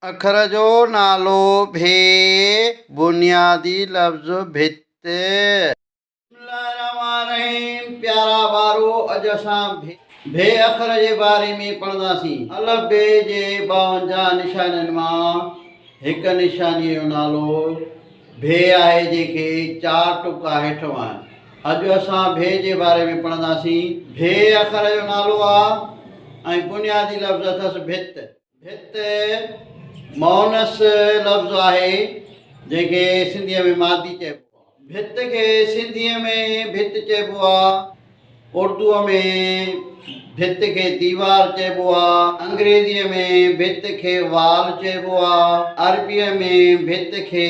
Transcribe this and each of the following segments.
अखर जो नालो भे बुनियादी लफ़्ज़ भित। प्यारा बारो अज असां भे अखर जे बारे में पढ़ंदासीं। अलफ़ बे जे 52 निशानियुनि मां हिकु निशानीअ जो नालो भे आहे, जंहिंखे 4 टुका हेठि आहिनि। अॼु असां भे जे बारे में पढ़ंदासीं। भे अखर जो नालो आहे ऐं बुनियादी लफ़्ज़ अथसि भित। भित मौनस लफ़्ज़ आहे जंहिंखे सिंधीअ में मादी चइबो आहे। भित खे सिंधीअ में भित चइबो आहे, उर्दूअ में भित खे दीवार चइबो आहे, अंग्रेज़ीअ में भित खे वाल चइबो आहे, अरबीअ में भित खे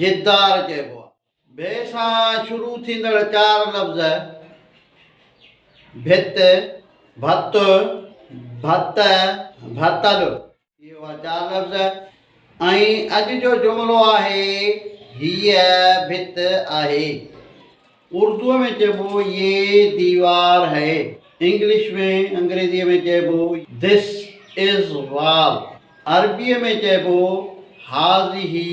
जिदार चइबो आहे। भे सां शुरू थींदड़ 4 लफ़्ज़ भित, भत, भत, भतल, इहे 4 लफ़्ज़। ऐं अॼु जो जुमिलो आहे हीअ भित आहे। उर्दूअ में चइबो ये दीवार है। इंग्लिश में अंग्रेज़ीअ में चइबो दिस इज़ वॉल। अरबीअ में चइबो हाज़िही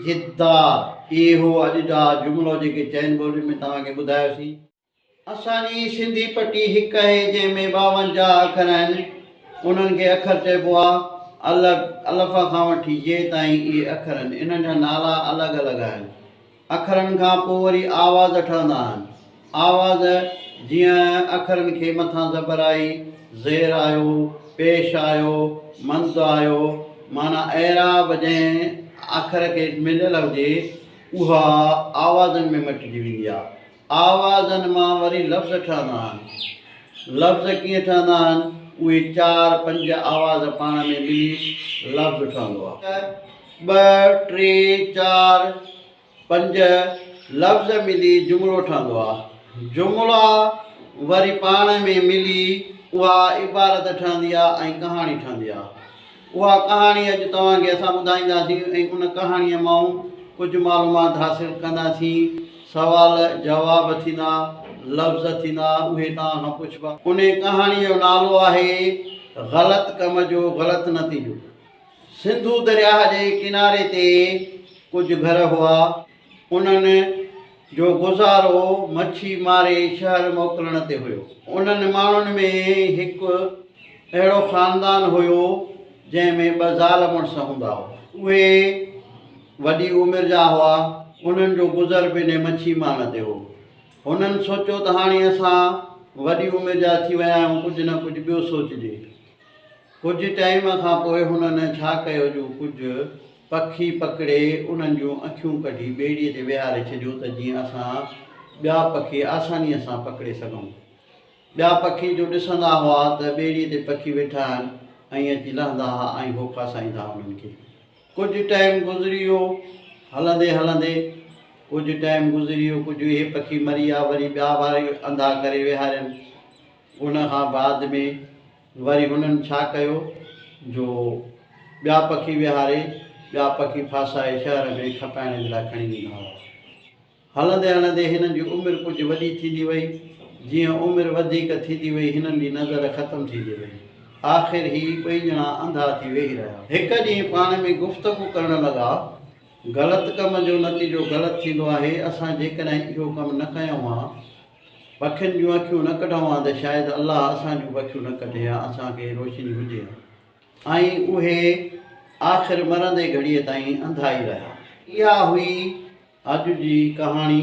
जिद्दार। इहे हो अॼु जा जुमिलो जेके चइनि ॿोलियुनि में तव्हांखे ॿुधायोसीं। असांजी सिंधी पटी हिकु आहे जंहिंमें 52 अखर आहिनि। उन्हनि खे अखर चइबो आहे। अलफ़ खां वठी जे ताईं इहे अखर आहिनि। इन्हनि जा नाला अलॻि अलॻि आहिनि। अखरनि खां पोइ वरी आवाज़ ठहंदा आहिनि। आवाज़ जीअं अखरनि खे मथां ज़बर आई, ज़ेर आयो, पेश आयो, मंद आयो, माना एराब जंहिं अखर खे मिलियल हुजे उहा आवाज़नि में मटिजी वेंदी आहे। आवाज़नि मां वरी लफ़्ज़ ठहंदा आहिनि। लफ़्ज़ कीअं ठहंदा आहिनि? उहे 4-5 आवाज़ पाण में मिली लफ़्ज़ ठहंदो आहे। 2, 3, 4, 5 लफ़्ज़ मिली जुमिलो ठहंदो आहे। जुमिला वरी पाण में मिली उहा इबारत ठहंदी आहे ऐं कहाणी ठहंदी आहे। उहा कहाणी अॼु तव्हांखे असां ॿुधाईंदासीं ऐं उन कहाणीअ मां कुझु मालूमात हासिल कंदासीं। सवाल जवाब थींदा, लफ़्ज़ थींदा, उहे तव्हां खां पुछबा। उन कहाणीअ जो नालो आहे ग़लति कम जो ग़लति नतीजो। सिंधू दरिया जे किनारे ते कुझु घर हुआ। उन्हनि जो गुज़ारो मच्छी मारे शहर मोकिलण ते हुयो। उन्हनि माण्हुनि में हिकु अहिड़ो ख़ानदान हुयो जंहिंमें 2 ज़ाल मुड़ुस हूंदा हुआ। उहे वॾी उमिरि जा हुआ। उन्हनि जो गुज़र बि इन मच्छी मान ते हो। हुननि सोचियो त हाणे असां वॾी उमिरि जा थी विया आहियूं, कुझु न कुझु ॿियो सोचिजे। कुझु टाइम खां पोइ हुननि छा कयो जो कुझु पखी पकिड़े उन्हनि जूं अखियूं कढी ॿेड़ीअ ते विहारे छॾियो त जीअं असां ॿिया पखी आसानीअ सां पकिड़े सघूं। ॿिया पखी जो ॾिसंदा हुआ त ॿेड़ीअ ते पखी वेठा आहिनि ऐं अची लहंदा हुआ ऐं हो फासाईंदा उन्हनि खे। कुझु टाइम गुज़री वियो, हलंदे हलंदे कुझु टाइम गुज़री वियो। कुझु इहे पखी मरी विया, वरी ॿिया वारी अंधा करे विहारनि। उन खां बाद में वरी हुननि छा कयो जो ॿिया पखी विहारे, ॿिया पखी फासाए शहर में खपाइण जे लाइ खणी वेंदा हुआ। हलंदे हलंदे हिननि जी उमिरि कुझु वॾी थींदी वई। जीअं उमिरि वधीक थींदी वई, हिननि जी नज़र ख़तमु थींदी वई। आख़िर ही 2 ॼणा अंधा थी वेही रहिया। हिकु ॾींहुं पाण में गुफ़्तगू करण लॻा। ग़लति कम जो नतीजो ग़लति थींदो आहे। असां जेकॾहिं इहो कमु न कयूं हा, पखियुनि जूं अखियूं न कढूं हा, त शायदि अलाह असां जूं अखियूं न कढे हा, असांखे रोशनी हुजे हा। ऐं उहे आख़िर मरंदे घड़ीअ ताईं अंधा ई रहिया। इहा हुई अॼु जी कहाणी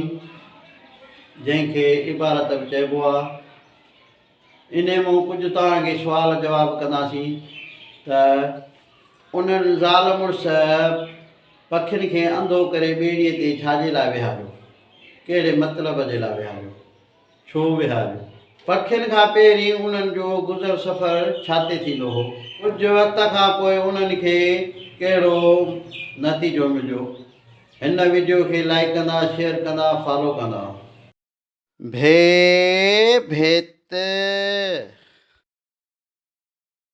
जंहिंखे इबारत बि चइबो आहे। इन मां कुझु तव्हांखे सुवाल जवाब कंदासीं त उन्हनि ज़ाल मुड़ुस पखियुनि खे अंधो करे ॿेड़ीअ ते छाजे लाइ विहारियो? कहिड़े मतिलब जे लाइ विहारियो? छो विहारियो? पखियुनि खां पहिरीं उन्हनि जो गुज़र सफ़र छा ते थींदो हो? कुझु वक़्त खां पोइ उन्हनि खे कहिड़ो नतीजो मिलियो? हिन वीडियो खे लाइक कंदा, शेयर कंदा, फॉलो कंदा। भे भित।